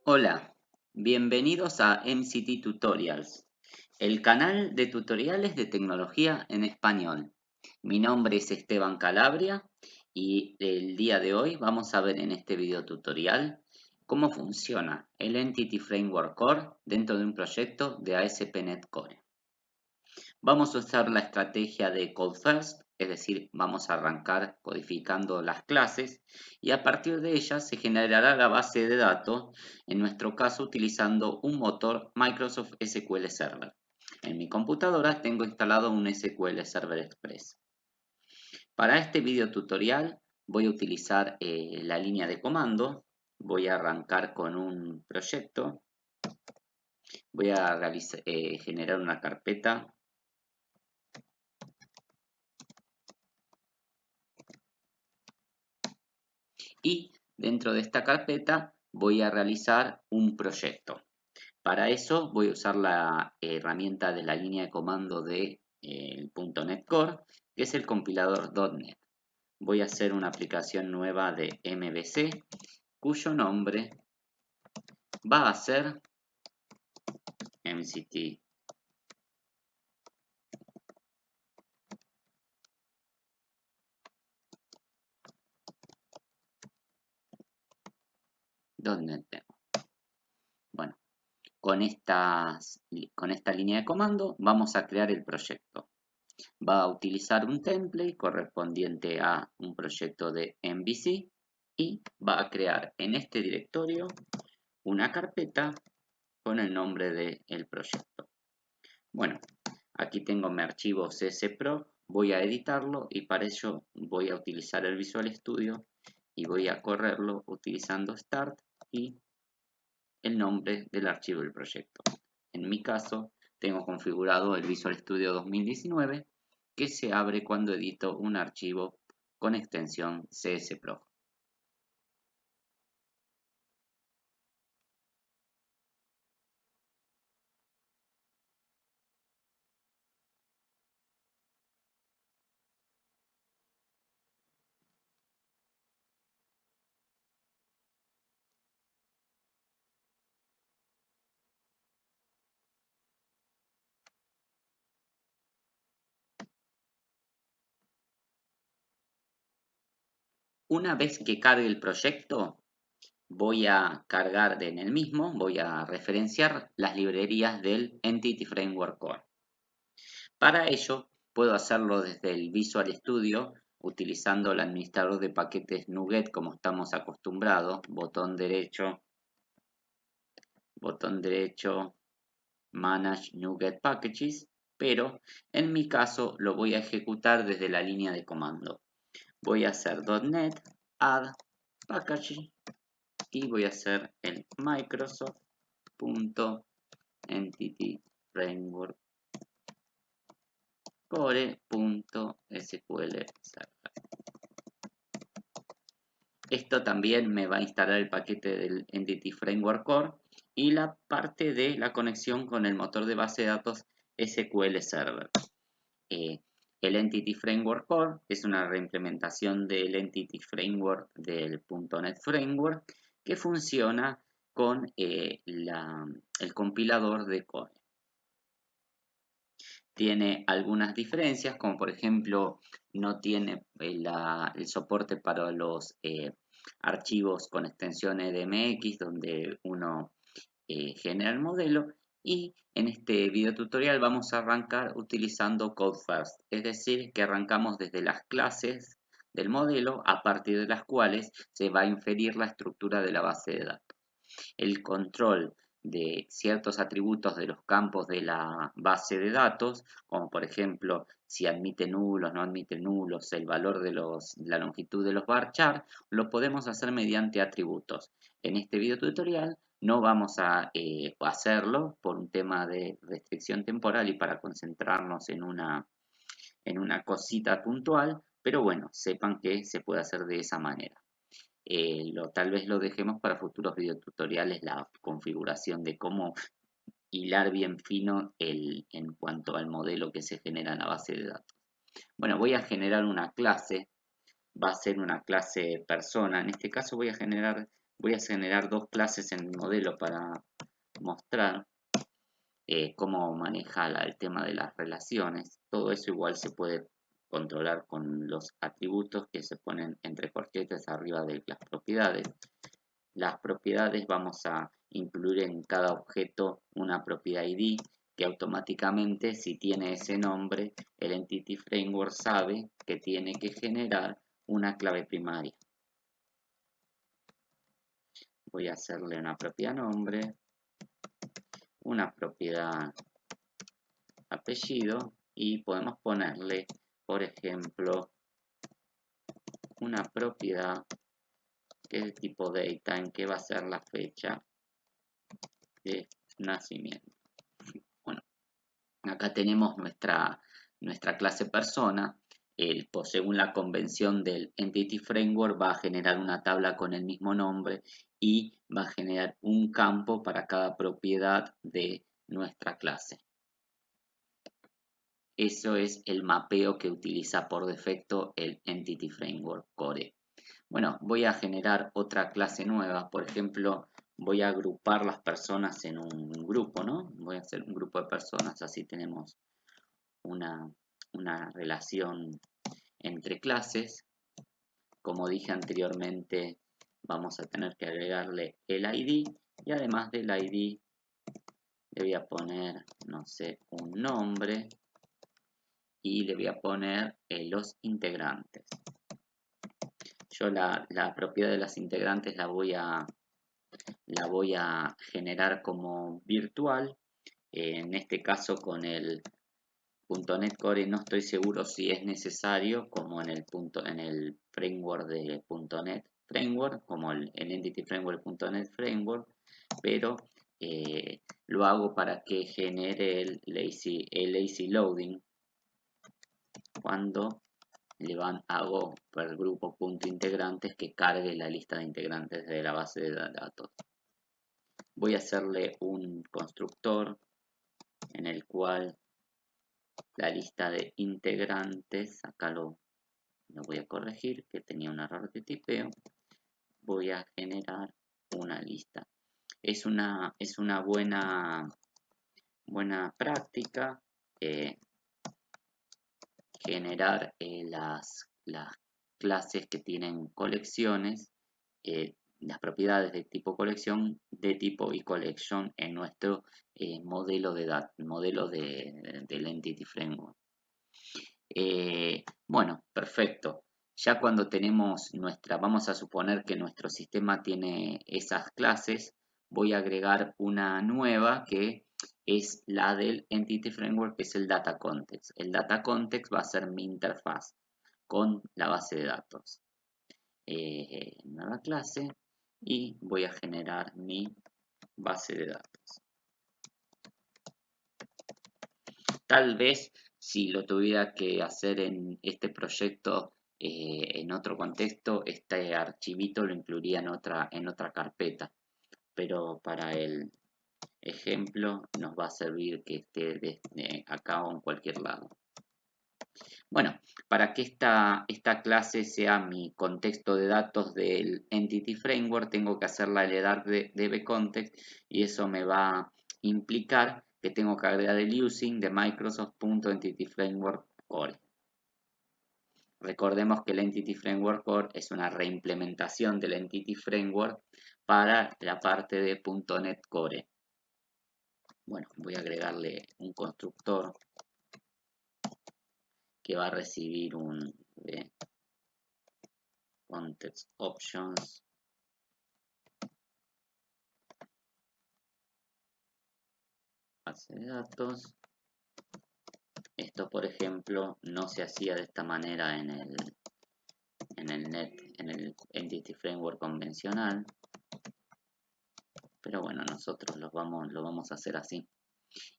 Hola, bienvenidos a MCT Tutorials, el canal de tutoriales de tecnología en español. Mi nombre es Esteban Calabria y el día de hoy vamos a ver en este video tutorial cómo funciona el Entity Framework Core dentro de un proyecto de ASP.NET Core. Vamos a usar la estrategia de Code First, es decir, vamos a arrancar codificando las clases y a partir de ellas se generará la base de datos, en nuestro caso utilizando un motor Microsoft SQL Server. En mi computadora tengo instalado un SQL Server Express. Para este video tutorial voy a utilizar la línea de comando, voy a arrancar con un proyecto, voy a generar una carpeta. Y dentro de esta carpeta voy a realizar un proyecto. Para eso voy a usar la herramienta de la línea de comando de .NET Core, que es el compilador .NET. Voy a hacer una aplicación nueva de MVC, cuyo nombre va a ser MCT. .NET Demo. Bueno, con esta línea de comando vamos a crear el proyecto. Va a utilizar un template correspondiente a un proyecto de MVC y va a crear en este directorio una carpeta con el nombre del proyecto. Bueno, aquí tengo mi archivo CSPro, voy a editarlo y para ello voy a utilizar el Visual Studio y voy a correrlo utilizando Start y el nombre del archivo del proyecto. En mi caso, tengo configurado el Visual Studio 2019 que se abre cuando edito un archivo con extensión CSPro. Una vez que cargue el proyecto, voy a cargar en el mismo, voy a referenciar las librerías del Entity Framework Core. Para ello, puedo hacerlo desde el Visual Studio utilizando el administrador de paquetes NuGet como estamos acostumbrados, botón derecho, Manage NuGet Packages, pero en mi caso lo voy a ejecutar desde la línea de comando. Voy a hacer .NET add package y voy a hacer el Microsoft.entity framework core.sql server. Esto también me va a instalar el paquete del Entity Framework Core y la parte de la conexión con el motor de base de datos SQL Server. El Entity Framework Core es una reimplementación del Entity Framework del .NET Framework que funciona con el compilador de Core. Tiene algunas diferencias, como por ejemplo no tiene el soporte para los archivos con extensión EDMX donde uno genera el modelo, y en este video tutorial vamos a arrancar utilizando Code First, es decir, que arrancamos desde las clases del modelo a partir de las cuales se va a inferir la estructura de la base de datos. El control de ciertos atributos de los campos de la base de datos, como por ejemplo si admite nulos, no admite nulos, el valor de la longitud de los varchar, lo podemos hacer mediante atributos. En este video tutorial no vamos a hacerlo por un tema de restricción temporal y para concentrarnos en una cosita puntual, pero bueno, sepan que se puede hacer de esa manera. Tal vez lo dejemos para futuros videotutoriales, la configuración de cómo hilar bien fino en cuanto al modelo que se genera en la base de datos. Bueno, voy a generar una clase, va a ser una clase persona. En este caso voy a generar Voy a generar dos clases en mi modelo para mostrar cómo maneja el tema de las relaciones. Todo eso igual se puede controlar con los atributos que se ponen entre corchetes arriba de las propiedades. Las propiedades vamos a incluir en cada objeto una propiedad ID que automáticamente, si tiene ese nombre, el Entity Framework sabe que tiene que generar una clave primaria. Voy a hacerle una propiedad nombre, una propiedad apellido y podemos ponerle, por ejemplo, una propiedad que es de tipo data, en que va a ser la fecha de nacimiento. Bueno, acá tenemos nuestra clase persona. Pues según la convención del Entity Framework va a generar una tabla con el mismo nombre y va a generar un campo para cada propiedad de nuestra clase. Eso es el mapeo que utiliza por defecto el Entity Framework Core. Bueno, voy a generar otra clase nueva. Por ejemplo, voy a agrupar las personas en un grupo, ¿no? Voy a hacer un grupo de personas, así tenemos una relación entre clases. Como dije anteriormente, vamos a tener que agregarle el ID y además del ID le voy a poner, no sé, un nombre y le voy a poner los integrantes. Yo la propiedad de las integrantes la voy a generar como virtual. En este caso con el .NET Core no estoy seguro si es necesario, como en el framework de .NET Framework, como el Entity Framework .NET Framework, pero lo hago para que genere el lazy loading cuando hago per grupo .integrantes que cargue la lista de integrantes de la base de datos. Voy a hacerle un constructor en el cual la lista de integrantes, acá lo voy a corregir, que tenía un error de tipeo, voy a generar una lista. Es una buena práctica generar las clases que tienen colecciones, las propiedades de tipo colección, de tipo eCollection en nuestro modelo del Entity Framework. Bueno, perfecto. Ya cuando tenemos vamos a suponer que nuestro sistema tiene esas clases, voy a agregar una nueva que es la del Entity Framework, que es el Data Context. El Data Context va a ser mi interfaz con la base de datos. Nueva clase y voy a generar mi base de datos. Tal vez si lo tuviera que hacer en este proyecto en otro contexto, este archivito lo incluiría en otra carpeta, pero para el ejemplo nos va a servir que esté desde acá o en cualquier lado. Bueno, para que esta clase sea mi contexto de datos del Entity Framework, tengo que hacerla heredar de dbContext y eso me va a implicar que tengo que agregar el using de Microsoft.Entity Framework Core. Recordemos que el Entity Framework Core es una reimplementación del Entity Framework para la parte de .NET Core. Bueno, voy a agregarle un constructor que va a recibir un context options base de datos. Esto, por ejemplo, no se hacía de esta manera en el Entity Framework convencional, pero bueno, nosotros lo vamos a hacer así.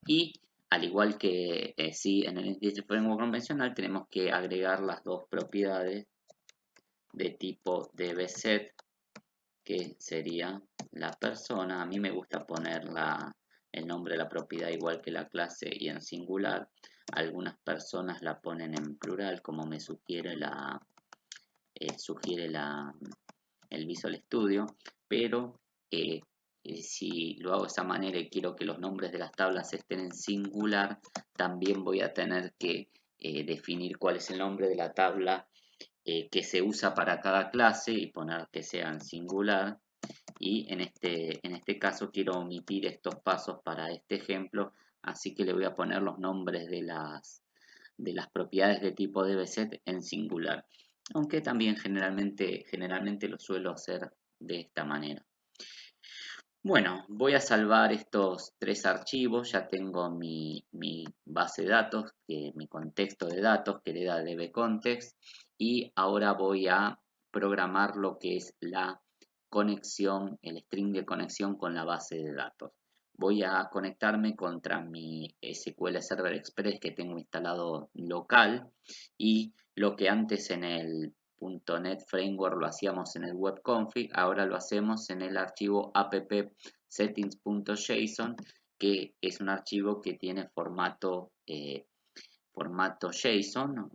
Y al igual que sí en el Entity Framework convencional, tenemos que agregar las dos propiedades de tipo dbSet, que sería la persona. A mí me gusta poner el nombre de la propiedad igual que la clase y en singular. Algunas personas la ponen en plural, como me sugiere el Visual Studio, pero si lo hago de esa manera y quiero que los nombres de las tablas estén en singular, también voy a tener que definir cuál es el nombre de la tabla que se usa para cada clase y poner que sea en singular. Y en este caso quiero omitir estos pasos para este ejemplo, así que le voy a poner los nombres de las propiedades de tipo dbset en singular, aunque también generalmente lo suelo hacer de esta manera. Bueno, voy a salvar estos tres archivos, ya tengo mi base de datos, mi contexto de datos que le da dbcontext, y ahora voy a programar lo que es la conexión, el string de conexión con la base de datos. Voy a conectarme contra mi SQL Server Express que tengo instalado local, y lo que antes en el .NET Framework lo hacíamos en el webconfig, ahora lo hacemos en el archivo app-settings.json, que es un archivo que tiene formato JSON,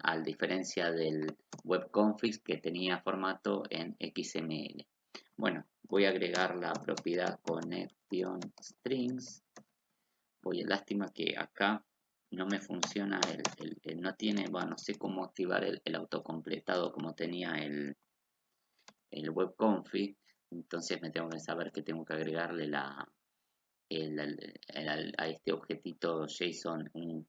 a diferencia del webconfig que tenía formato en XML. Bueno, voy a agregar la propiedad connection strings. Lástima que acá no me funciona no tiene, bueno, no sé cómo activar el autocompletado como tenía el webconfig, entonces me tengo que saber que tengo que agregarle a este objetito JSON un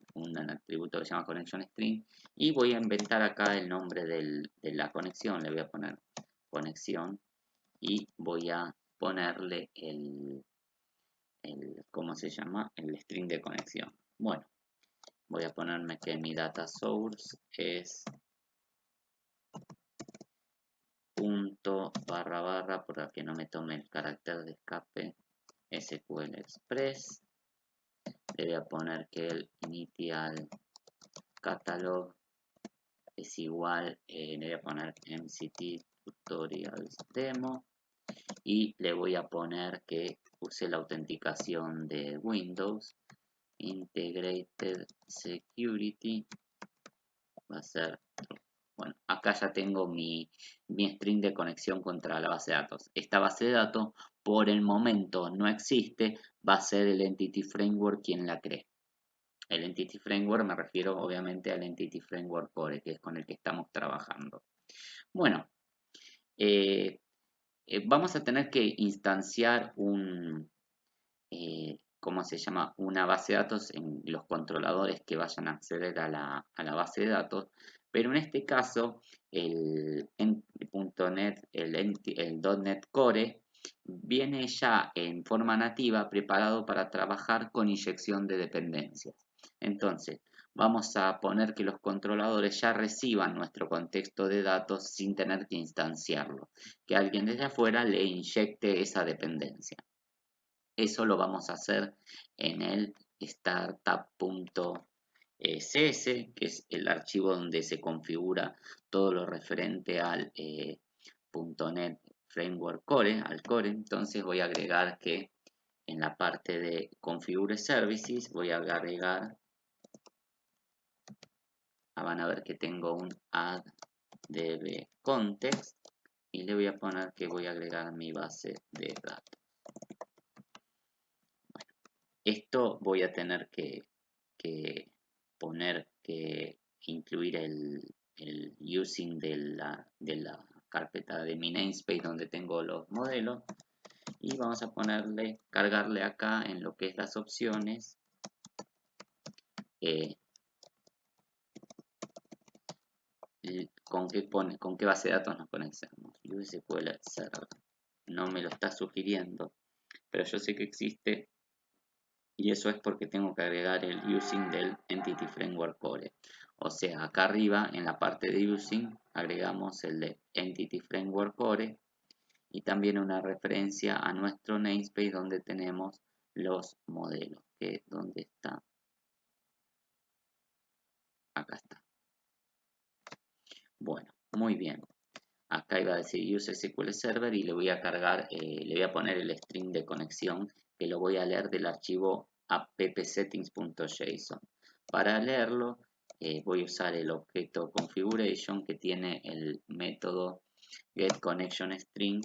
atributo que se llama connection string, y voy a inventar acá el nombre de la conexión. Le voy a poner conexión y voy a ponerle ¿cómo se llama? El string de conexión. Bueno, voy a ponerme que mi data source es punto barra barra, para que no me tome el carácter de escape, SQL Express. Le voy a poner que el initial catalog es igual, le voy a poner MCT tutorials demo, y le voy a poner que use la autenticación de Windows. Integrated Security va a ser true. Bueno, acá ya tengo mi string de conexión contra la base de datos. Esta base de datos por el momento no existe, va a ser el Entity Framework quien la cree. El Entity Framework me refiero obviamente al Entity Framework Core, que es con el que estamos trabajando. Bueno, vamos a tener que instanciar ¿cómo se llama? Una base de datos en los controladores que vayan a acceder a la base de datos, pero en este caso el .NET, el .NET Core viene ya en forma nativa preparado para trabajar con inyección de dependencias. Entonces, vamos a poner que los controladores ya reciban nuestro contexto de datos sin tener que instanciarlo, que alguien desde afuera le inyecte esa dependencia. Eso lo vamos a hacer en el startup.cs, que es el archivo donde se configura todo lo referente al .NET Framework Core, al Core. Entonces voy a agregar que en la parte de Configure Services voy a agregar, van a ver que tengo un add dbcontext, y le voy a poner que voy a agregar mi base de datos. Esto voy a tener que incluir el using de la carpeta de mi namespace donde tengo los modelos, y vamos a cargarle acá en lo que es las opciones con qué base de datos nos conectamos. SQL Server no me lo está sugiriendo, pero yo sé que existe, y eso es porque tengo que agregar el using del Entity Framework Core. O sea, acá arriba en la parte de using agregamos el de Entity Framework Core, y también una referencia a nuestro namespace donde tenemos los modelos, que ¿dónde está? Acá está. Bueno, muy bien. Acá iba a decir use SQL Server, y le voy a cargar, le voy a poner el string de conexión, que lo voy a leer del archivo app-settings.json. Para leerlo voy a usar el objeto configuration, que tiene el método getConnectionString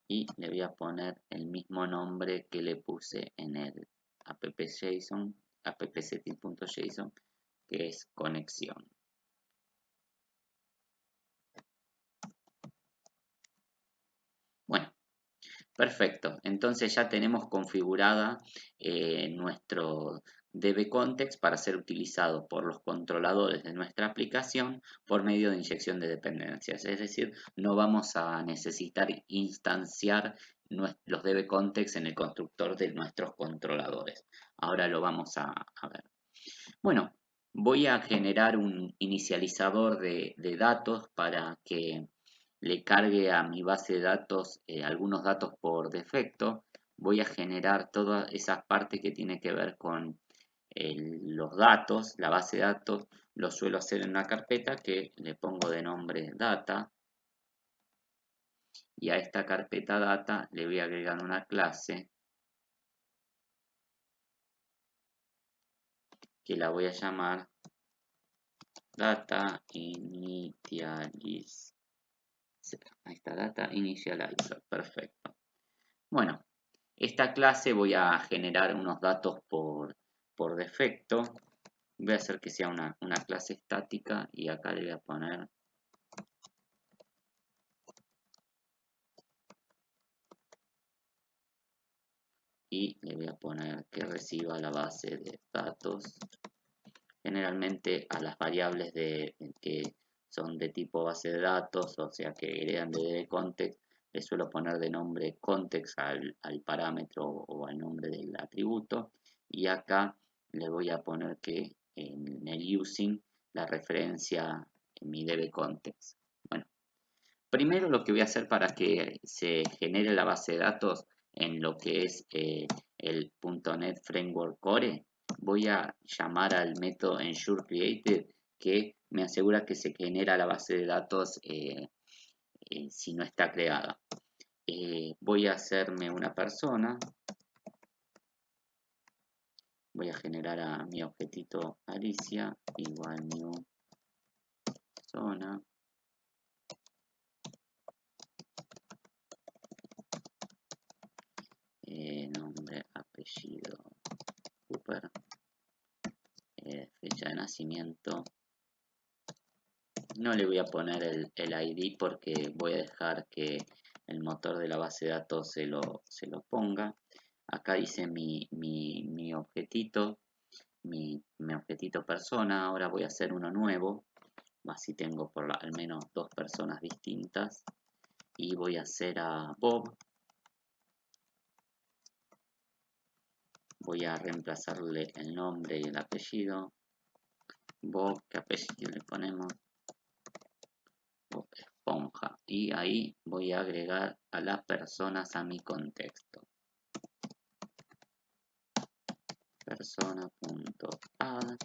y le voy a poner el mismo nombre que le puse en el appJSON, appsetting.json, que es conexión. Bueno, perfecto. Entonces ya tenemos configurada nuestro dbContext para ser utilizado por los controladores de nuestra aplicación por medio de inyección de dependencias. Es decir, no vamos a necesitar instanciar los dbContext en el constructor de nuestros controladores. Ahora lo vamos a ver. Bueno, voy a generar un inicializador de datos para que le cargue a mi base de datos algunos datos por defecto. Voy a generar toda esa parte que tiene que ver con los datos, la base de datos. Lo suelo hacer en una carpeta que le pongo de nombre data. Y a esta carpeta data le voy a agregar una clase que la voy a llamar data initializer. Ahí está, data initializer, perfecto. Bueno, esta clase voy a generar unos datos por defecto. Voy a hacer que sea una clase estática y acá le voy a poner y le voy a poner que reciba la base de datos. Generalmente a las variables que son de tipo base de datos, o sea que heredan de context, le suelo poner de nombre context al parámetro o al nombre del atributo. Y acá le voy a poner que en el using la referencia en mi dbContext. Bueno, primero lo que voy a hacer para que se genere la base de datos en lo que es el .NET Framework Core, voy a llamar al método EnsureCreated que me asegura que se genera la base de datos si no está creada. Voy a hacerme una persona. Voy a generar a mi objetito Alicia igual new persona. Nombre, apellido, Cooper. Fecha de nacimiento. No le voy a poner el ID porque voy a dejar que el motor de la base de datos se lo ponga. Acá dice mi objetito, mi objetito persona. Ahora voy a hacer uno nuevo, así tengo al menos dos personas distintas. Y voy a hacer a Bob. Voy a reemplazarle el nombre y el apellido. Bob, ¿qué apellido le ponemos? Bob Esponja. Y ahí voy a agregar a las personas a mi contexto. Persona.add.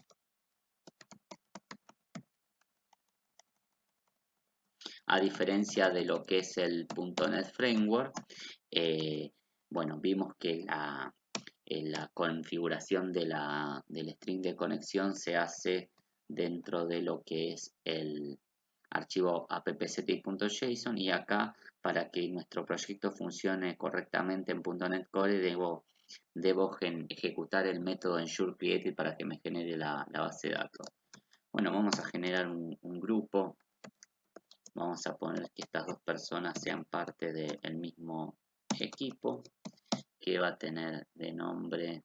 A diferencia de lo que es el .NET Framework, bueno, vimos que la configuración del string de conexión se hace dentro de lo que es el archivo appsetting.json y acá para que nuestro proyecto funcione correctamente en .NET Core debo ejecutar el método EnsureCreated para que me genere la base de datos. Bueno, vamos a generar un grupo. Vamos a poner que estas dos personas sean parte del mismo equipo, que va a tener de nombre,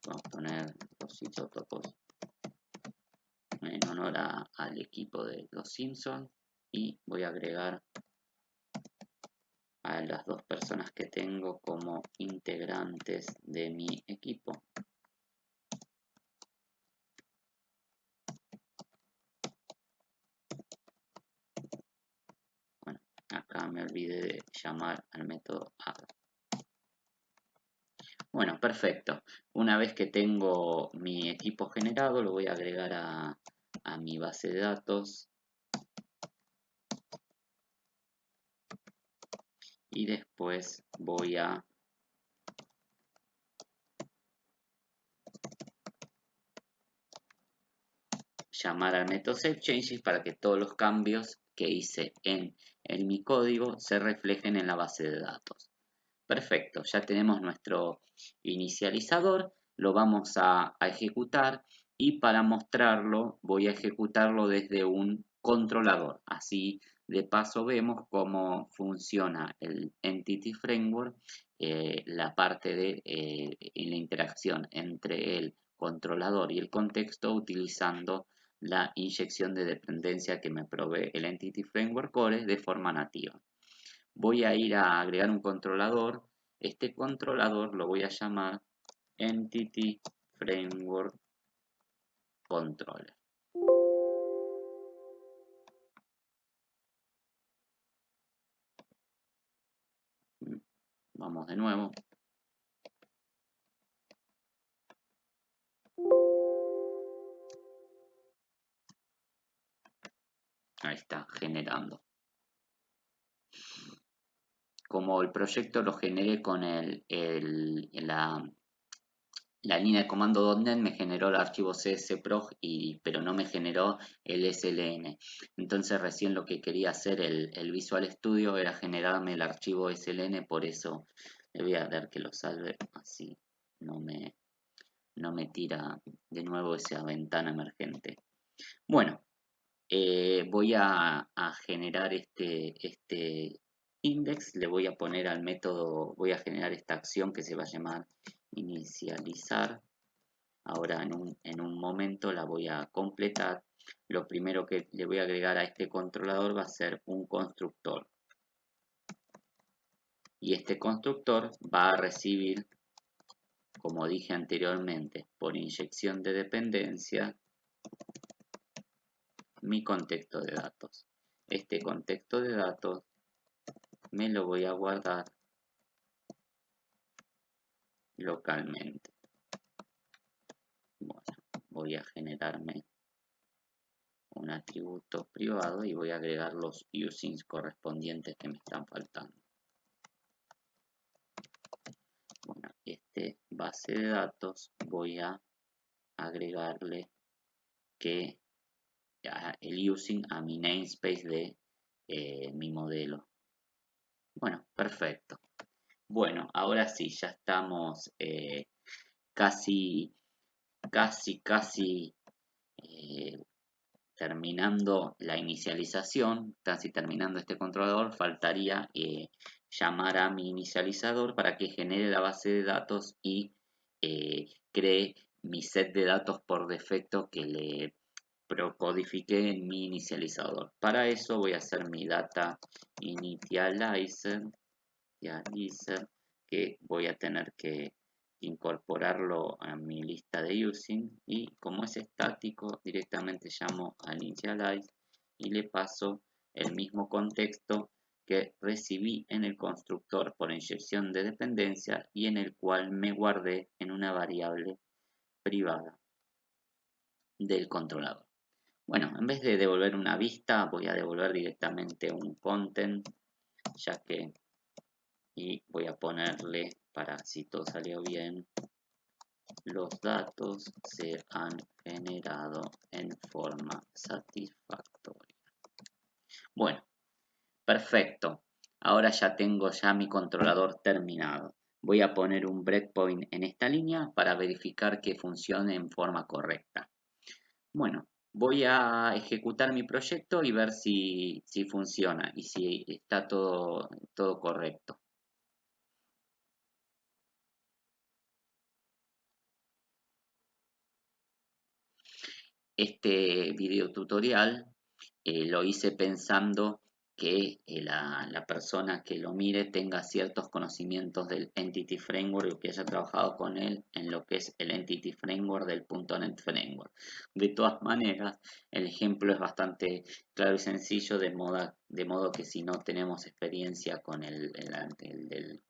vamos a poner los isótopos en honor al equipo de los Simpsons, y voy a agregar a las dos personas que tengo como integrantes de mi equipo. Bueno, acá me olvidé de llamar al método add. Bueno, perfecto. Una vez que tengo mi equipo generado, lo voy a agregar a mi base de datos. Y después voy a llamar al método SafeChanges para que todos los cambios que hice en mi código se reflejen en la base de datos. Perfecto, ya tenemos nuestro inicializador, lo vamos a ejecutar y para mostrarlo voy a ejecutarlo desde un controlador. Así de paso vemos cómo funciona el Entity Framework, la parte de la interacción entre el controlador y el contexto utilizando la inyección de dependencia que me provee el Entity Framework Core de forma nativa. Voy a ir a agregar un controlador. Este controlador lo voy a llamar Entity Framework Controller. Vamos de nuevo. Ahí está, generando. Como el proyecto lo generé con la línea de comando .NET, me generó el archivo csproj, pero no me generó el SLN. Entonces recién lo que quería hacer el Visual Studio era generarme el archivo SLN, por eso le voy a dar que lo salve, así no me tira de nuevo esa ventana emergente. Bueno, voy a generar este index, le voy a poner al método, voy a generar esta acción que se va a llamar inicializar. Ahora en un momento la voy a completar. Lo primero que le voy a agregar a este controlador va a ser un constructor. Y este constructor va a recibir, como dije anteriormente, por inyección de dependencia, mi contexto de datos. Este contexto de datos me lo voy a guardar localmente. Bueno, voy a generarme un atributo privado y voy a agregar los usings correspondientes que me están faltando. Bueno, este base de datos voy a agregarle que el using a mi namespace de mi modelo. Bueno, perfecto. Bueno, ahora sí, ya estamos casi terminando la inicialización, casi terminando este controlador. Faltaría llamar a mi inicializador para que genere la base de datos y cree mi set de datos por defecto que le codifique en mi inicializador. Para eso voy a hacer mi data initializer, que voy a tener que incorporarlo a mi lista de using, y como es estático directamente llamo al initialize y le paso el mismo contexto que recibí en el constructor por inyección de dependencia y en el cual me guardé en una variable privada del controlador. Bueno, en vez de devolver una vista voy a devolver directamente un content, ya que, y voy a ponerle, para si todo salió bien, los datos se han generado en forma satisfactoria. Bueno, perfecto. Ahora ya tengo mi controlador terminado. Voy a poner un breakpoint en esta línea para verificar que funcione en forma correcta. Bueno, voy a ejecutar mi proyecto y ver si funciona y si está todo correcto. Este video tutorial lo hice pensando que la persona que lo mire tenga ciertos conocimientos del Entity Framework y que haya trabajado con él en lo que es el Entity Framework del .NET Framework. De todas maneras, el ejemplo es bastante claro y sencillo, de modo que si no tenemos experiencia con el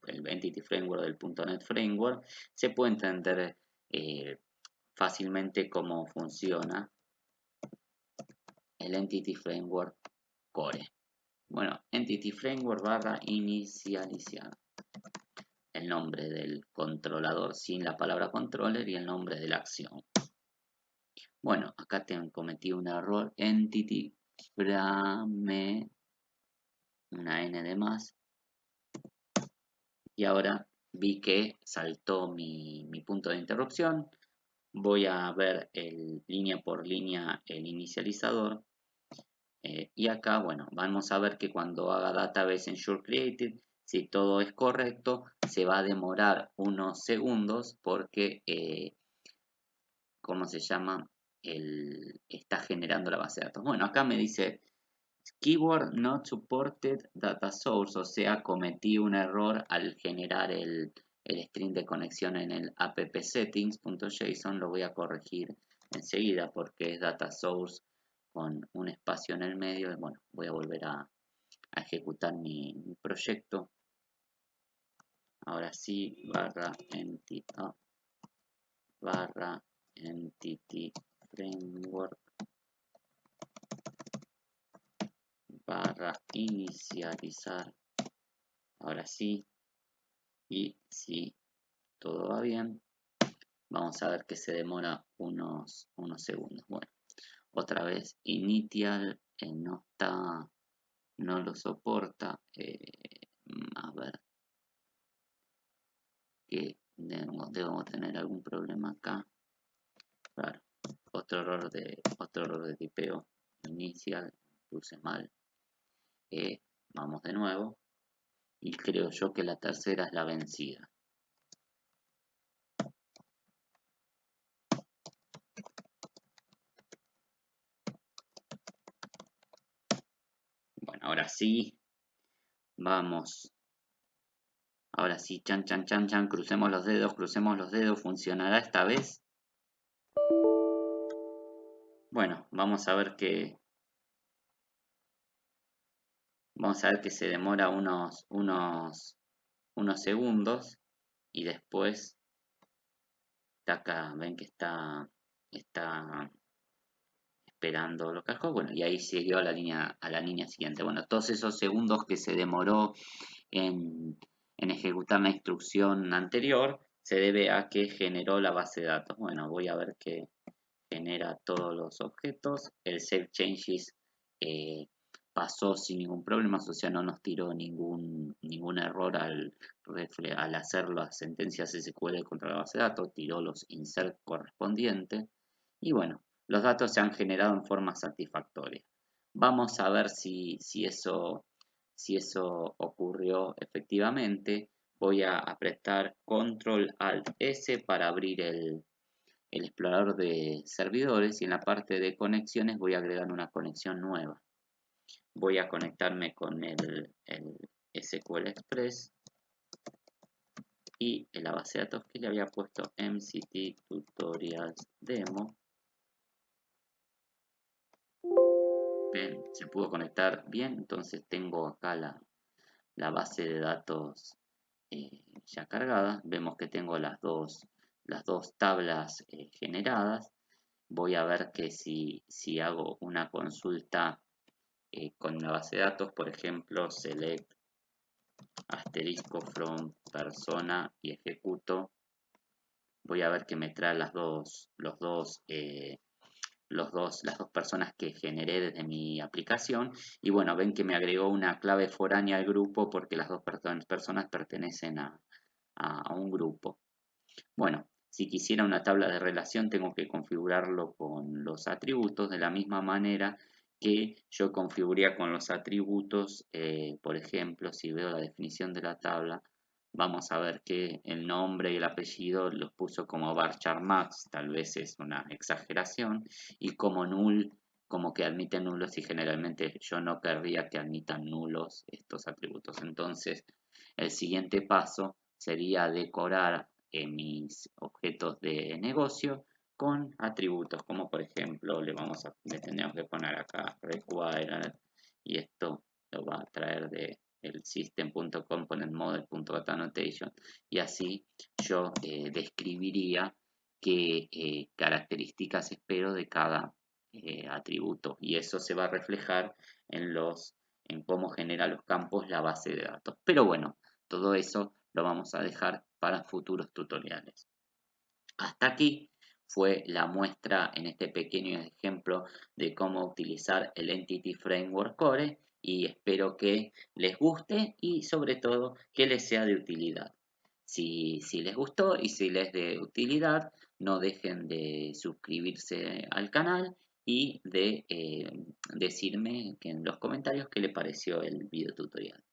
Entity Framework del .NET Framework, se puede entender fácilmente cómo funciona el Entity Framework Core. Bueno, Entity Framework barra inicializar. El nombre del controlador sin la palabra controller y el nombre de la acción. Bueno, acá cometí un error. Entity, frame, una n de más. Y ahora vi que saltó mi punto de interrupción. Voy a ver línea por línea el inicializador. Y acá, bueno, vamos a ver que cuando haga database ensure created, si todo es correcto, se va a demorar unos segundos porque, ¿cómo se llama? Está generando la base de datos. Bueno, acá me dice keyword not supported data source, o sea, cometí un error al generar el string de conexión en el app settings.json. Lo voy a corregir enseguida porque es data source con un espacio en el medio. Y bueno, voy a volver a ejecutar mi proyecto. Ahora sí, barra entity framework barra inicializar. Ahora sí, y si todo va bien, vamos a ver que se demora unos segundos. Bueno, otra vez initial no está, no lo soporta. A ver, que debo tener algún problema acá. Claro, otro error de tipeo. Inicial, puse mal. Vamos de nuevo. Y creo yo que la tercera es la vencida. Bueno, ahora sí. Vamos. Ahora sí, chan, chan, chan, chan. Crucemos los dedos, crucemos los dedos. ¿Funcionará esta vez? Bueno, vamos a ver que se demora unos segundos. Y después, acá, ven que está esperando los cajos. Bueno, y ahí siguió a la línea siguiente. Bueno, todos esos segundos que se demoró en ejecutar la instrucción anterior se debe a que generó la base de datos. Bueno, voy a ver que genera todos los objetos. El save changes pasó sin ningún problema, o sea, no nos tiró ningún error al hacer las sentencias SQL contra la base de datos, tiró los insert correspondientes. Y bueno, los datos se han generado en forma satisfactoria. Vamos a ver si eso ocurrió efectivamente. Voy a apretar Control Alt S para abrir el explorador de servidores, y en la parte de conexiones voy a agregar una conexión nueva. Voy a conectarme con el SQL Express y en la base de datos que le había puesto MCT Tutorials Demo. Bien, se pudo conectar bien, entonces tengo acá la base de datos ya cargada. Vemos que tengo las dos tablas generadas. Voy a ver que si hago una consulta con la base de datos, por ejemplo, select asterisco from persona y ejecuto, voy a ver que me trae las dos personas que generé desde mi aplicación. Y bueno, ven que me agregó una clave foránea al grupo porque las dos personas pertenecen a un grupo. Bueno, si quisiera una tabla de relación tengo que configurarlo con los atributos de la misma manera que yo configuraría con los atributos. Por ejemplo, si veo la definición de la tabla, vamos a ver que el nombre y el apellido los puso como varchar max, tal vez es una exageración, y como null, como que admiten nulos, y generalmente yo no querría que admitan nulos estos atributos. Entonces, el siguiente paso sería decorar mis objetos de negocio con atributos, como por ejemplo le tenemos que poner acá require, y esto lo va a traer de el system.componentModel.dataAnnotation, y así yo describiría qué características espero de cada atributo, y eso se va a reflejar en cómo genera los campos la base de datos. Pero bueno, todo eso lo vamos a dejar para futuros tutoriales. Hasta aquí fue la muestra en este pequeño ejemplo de cómo utilizar el Entity Framework Core y espero que les guste y sobre todo que les sea de utilidad. Si les gustó y si les de utilidad, no dejen de suscribirse al canal y de decirme que en los comentarios qué les pareció el video tutorial.